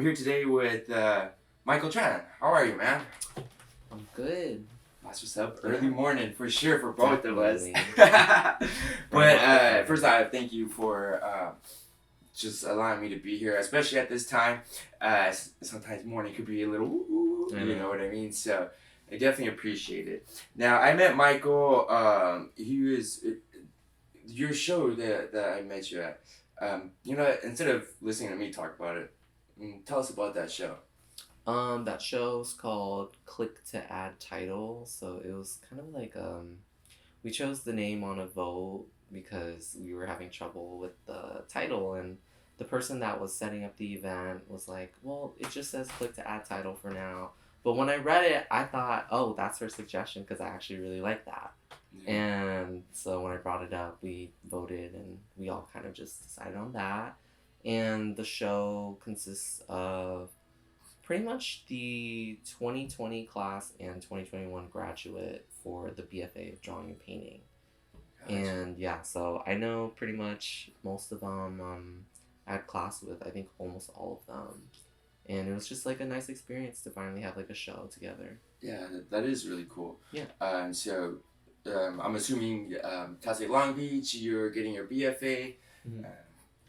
here today with Michael Tran. How are you, man? I'm good. That's what's up. Early morning for sure for both Definitely. of us. But first off, thank you for just allowing me to be here, especially at this time. Sometimes morning could be a little you know what I mean? So I definitely appreciate it. Now, I met Michael. He was your show that I met you at. Instead of listening to me talk about it, tell us about that show. That show's called Click to Add Title. So it was kind of like we chose the name on a vote because we were having trouble with the title, and the person that was setting up the event was like, well, it just says Click to Add Title for now. But when I read it, I thought, oh, that's her suggestion because I actually really like that. Yeah. And so when I brought it up, we voted and we all kind of just decided on that. And the show consists of pretty much the 2020 class and 2021 graduate for the BFA of Drawing and Painting. Gotcha. And yeah, so I know pretty much most of them. I had class with, I think, almost all of them. And it was just like a nice experience to finally have like a show together. Yeah, that is really cool. Yeah. So I'm assuming Tassay Long Beach, you're getting your BFA. Mm-hmm.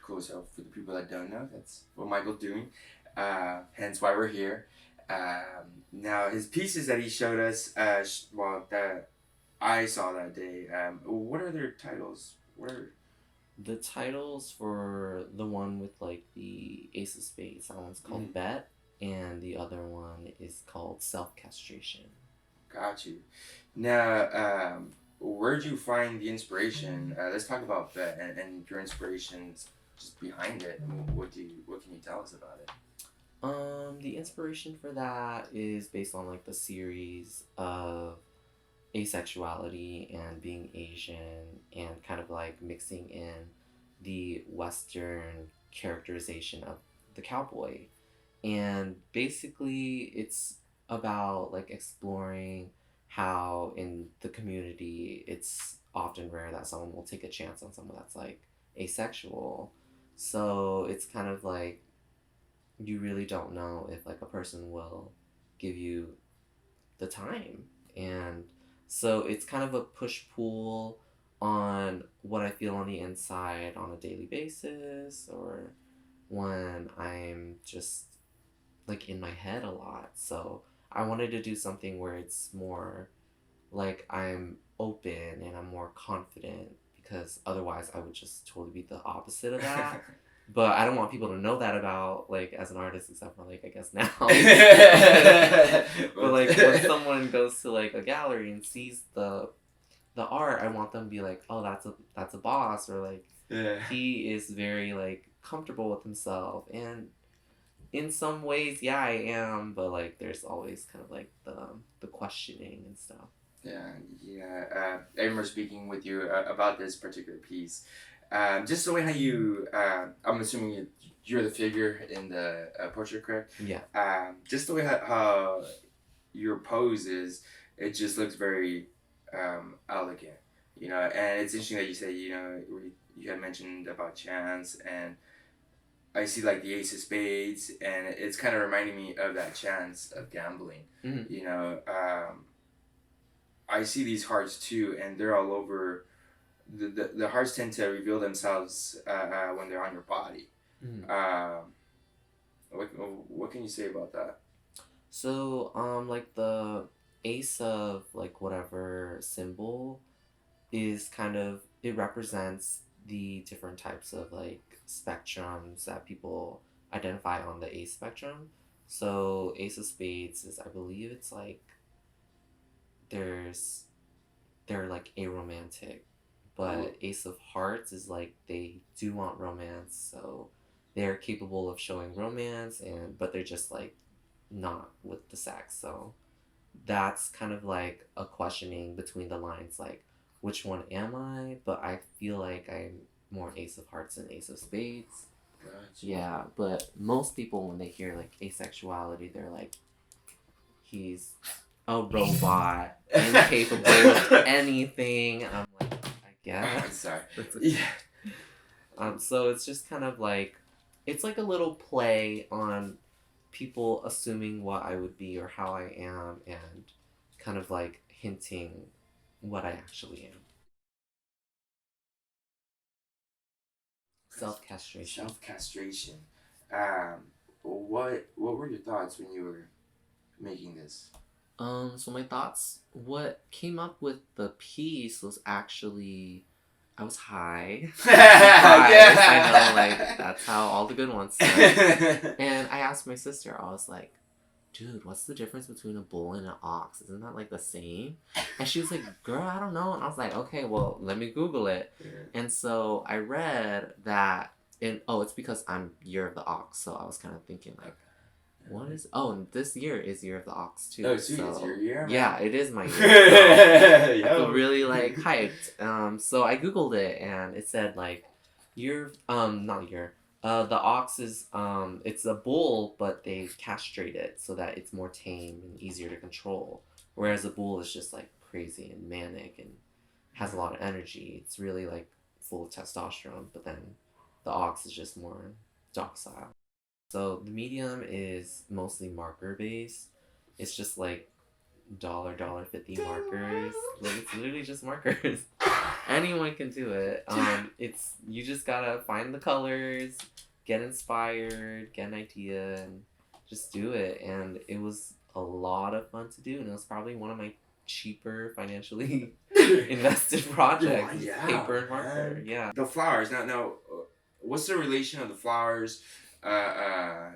Cool. So for the people that don't know, that's what Michael's doing. Hence why we're here. Now his pieces that he showed us, that I saw that day. What are their titles? The titles for the one with like the Ace of Spades, that one's called Bet, and the other one is called Self-Castration. Got you. Now, where'd you find the inspiration? Let's talk about Bet and your inspirations just behind it. What can you tell us about it? The inspiration for that is based on like the series of asexuality and being Asian and kind of like mixing in the Western characterization of the cowboy. And basically it's about like exploring how in the community it's often rare that someone will take a chance on someone that's like asexual. So it's kind of like you really don't know if like a person will give you the time. And so it's kind of a push-pull on what I feel on the inside on a daily basis or when I'm just like in my head a lot. So I wanted to do something where it's more like I'm open and I'm more confident, because otherwise I would just totally be the opposite of that. But I don't want people to know that about, like, as an artist, except for, like, I guess now. But, like, when someone goes to, like, a gallery and sees the art, I want them to be like, oh, that's a boss, or, like, he is very, like, comfortable with himself. And in some ways, yeah, I am, but, like, there's always kind of, like, the questioning and stuff. Yeah. I remember speaking with you about this particular piece. Just the way how you, I'm assuming you're the figure in the portrait, correct? Yeah. Just the way how your pose is, it just looks very elegant, and it's interesting that you say, you had mentioned about chance, and I see like the Ace of Spades, and it's kind of reminding me of that chance of gambling. Mm-hmm. I see these hearts too, and they're all over. The hearts tend to reveal themselves when they're on your body. Mm. What can you say about that? So, like the ace of like whatever symbol is kind of, it represents the different types of like spectrums that people identify on the ace spectrum. So Ace of Spades is, I believe it's like they're like aromantic. But Ace of Hearts is like they do want romance, so they're capable of showing romance, but they're just like not with the sex. So that's kind of like a questioning between the lines, like which one am I? But I feel like I'm more Ace of Hearts than Ace of Spades. Gotcha. Yeah, but most people when they hear like asexuality, they're like, he's a robot, incapable of anything. And I'm like, yeah. I'm sorry. Yeah. So it's just kind of like, it's like a little play on people assuming what I would be or how I am, and kind of like hinting what I actually am. Self castration. Self castration. What were your thoughts when you were making this? So my thoughts, what came up with the piece was actually I was high. Surprise! I know, like that's how all the good ones start. And I asked my sister, I was like, dude, what's the difference between a bull and an ox? Isn't that like the same? And she was like, girl, I don't know. And I was like, okay, well, let me Google it. And so I read that it's because I'm year of the ox. So I was kind of thinking like, what is? Oh, and this year is year of the ox too. Oh, sweet! It's your year, man. Yeah, it is my year. So I feel really like hyped. So I googled it and it said like, not year. The ox is it's a bull, but they castrate it so that it's more tame and easier to control. Whereas a bull is just like crazy and manic and has a lot of energy. It's really like full of testosterone. But then the ox is just more docile. So the medium is mostly marker based. It's just like dollar 50 markers. Like it's literally just markers. Anyone can do it. It's you just gotta find the colors, get inspired, get an idea, and just do it. And it was a lot of fun to do, and it was probably one of my cheaper financially invested projects. Yeah, paper and marker. man. Yeah. The flowers. Now, what's the relation of the flowers? Yeah.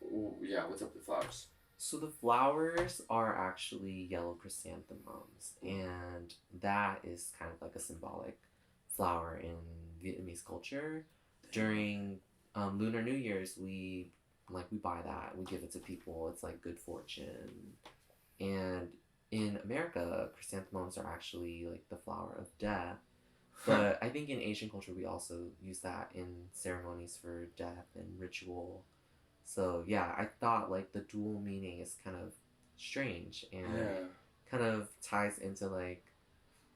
What's up with the flowers? So the flowers are actually yellow chrysanthemums, and that is kind of like a symbolic flower in Vietnamese culture. During Lunar New Year's, we buy that, we give it to people. It's like good fortune. And in America, chrysanthemums are actually like the flower of death. But I think in Asian culture, we also use that in ceremonies for death and ritual. So yeah, I thought like the dual meaning is kind of strange and kind of ties into like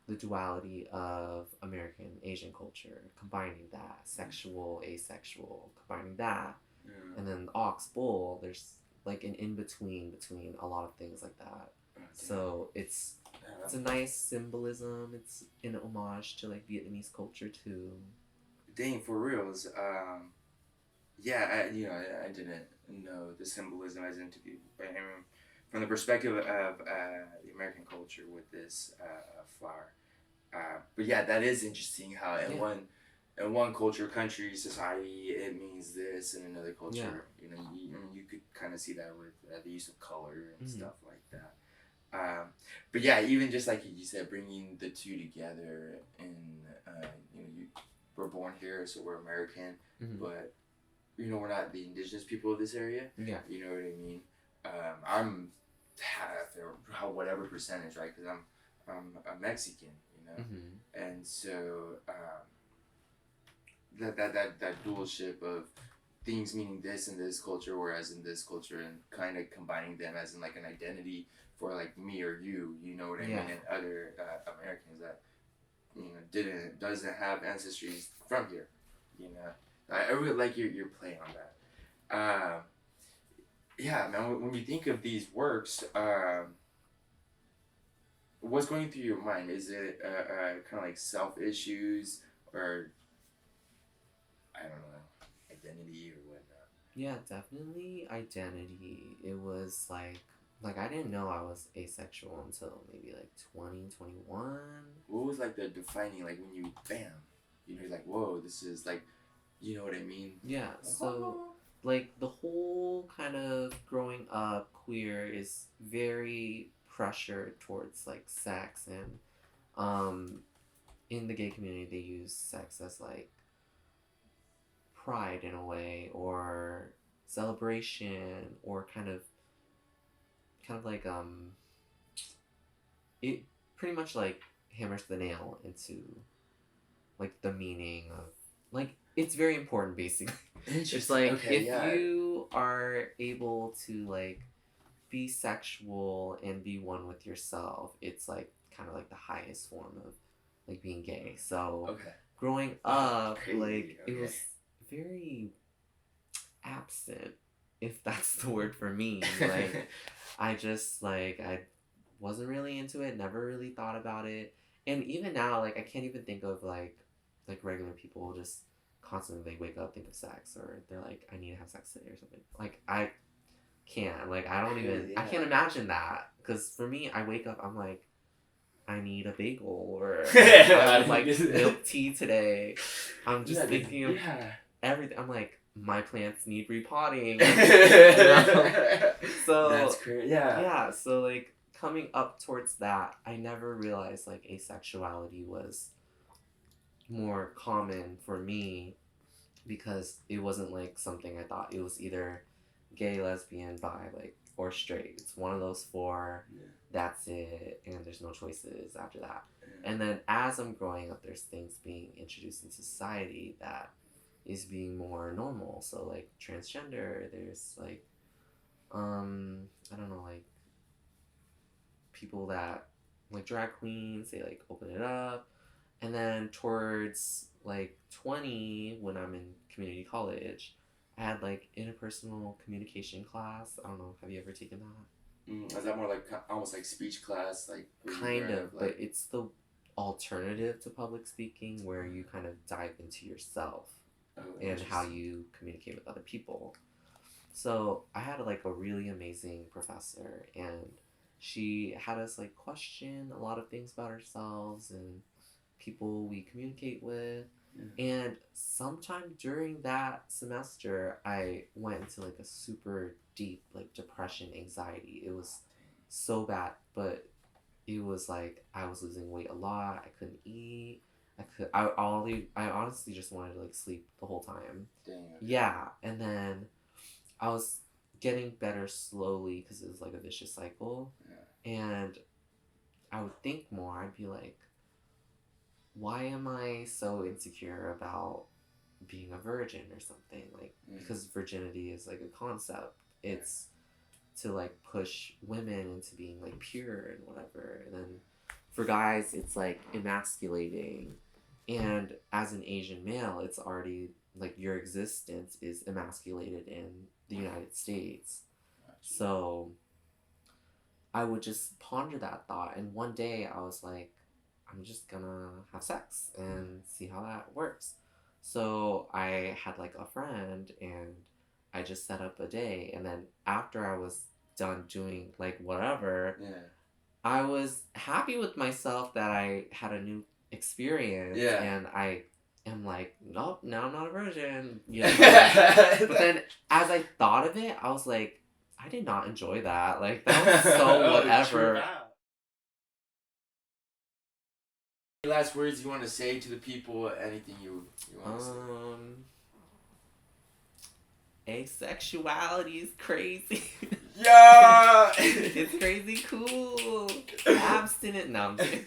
the duality of American Asian culture, combining that sexual, asexual, combining that, and then the ox bull. There's like an in between a lot of things like that. So it's a nice symbolism. It's an homage to like Vietnamese culture too. Dang, for reals. Yeah, I didn't know the symbolism as into from the perspective of the American culture with this flower. But yeah, that is interesting. How in one culture, country, society, it means this, and another culture, you could kind of see that with the use of color and stuff like that. But yeah, even just like you said, bringing the two together, and we're born here, so we're American, but we're not the indigenous people of this area. Yeah. You know what I mean? I'm half or whatever percentage, right? Because I'm a Mexican, and so that dualship of things meaning this in this culture, whereas in this culture, and kind of combining them as in like an identity for like me or you know what I mean? And other Americans that doesn't have ancestries from here, I really like your play on that. Yeah, man. When you think of these works, what's going through your mind? Is it kind of like self issues, or I don't know, identity or whatnot? Yeah, definitely identity. It was like I didn't know I was asexual until maybe like 2021. What was like the defining, like when you bam, you're like, whoa, this is like, you know what I mean? Yeah, so like the whole kind of growing up queer is very pressured towards like sex, and in the gay community they use sex as like pride in a way, or celebration, or kind of like it pretty much like hammers the nail into like the meaning of like it's very important basically. It's like if you are able to like be sexual and be one with yourself, it's like kind of like the highest form of like being gay. So growing up, like it was very absent if that's the word for me. Like, I just, like, I wasn't really into it, never really thought about it. And even now, like, I can't even think of, like regular people just constantly they wake up, think of sex, or they're like, I need to have sex today or something. Like, I can't. Like, I don't even, I can't imagine that. Because for me, I wake up, I'm like, I need a bagel, or I would like milk tea today. I'm just thinking of everything. I'm like, my plants need repotting. So that's great. Yeah, so like coming up towards that, I never realized like asexuality was more common for me because it wasn't like something I thought. It was either gay, lesbian, bi, like, or straight. It's one of those four. Yeah. That's it, and there's no choices after that. Yeah. And then as I'm growing up, there's things being introduced in society that is being more normal. So like transgender, there's like I don't know, like people that like drag queens, they like open it up. And then towards like 20, when I'm in community college, I had like interpersonal communication class. I don't know, have you ever taken that? Is that more like almost like speech class, like kind of, like... but it's the alternative to public speaking where you kind of dive into yourself and how you communicate with other people. So I had like a really amazing professor, and she had us like question a lot of things about ourselves and people we communicate with. And sometime during that semester, I went into like a super deep like depression, anxiety. It was so bad, but it was like I was losing weight a lot. I couldn't eat. I honestly just wanted to like sleep the whole time. Dang. Yeah, and then I was getting better slowly because it was like a vicious cycle. Yeah. And I would think more. I'd be like, why am I so insecure about being a virgin or something? Like, because virginity is like a concept. It's to like push women into being like pure and whatever. And then for guys, it's like emasculating. And as an Asian male, it's already like your existence is emasculated in the United States. So I would just ponder that thought. And one day I was like, I'm just gonna have sex and see how that works. So I had like a friend, and I just set up a day. And then after I was done doing like whatever, I was happy with myself that I had a new experience. Yeah. And I am like, nope, now I'm not a virgin. You know? But then as I thought of it, I was like, I did not enjoy that. Like, that was so whatever. Last words you want to say to the people? Anything you want to say? Asexuality is crazy. Yeah. It's crazy cool. Abstinent. No, I'm kidding.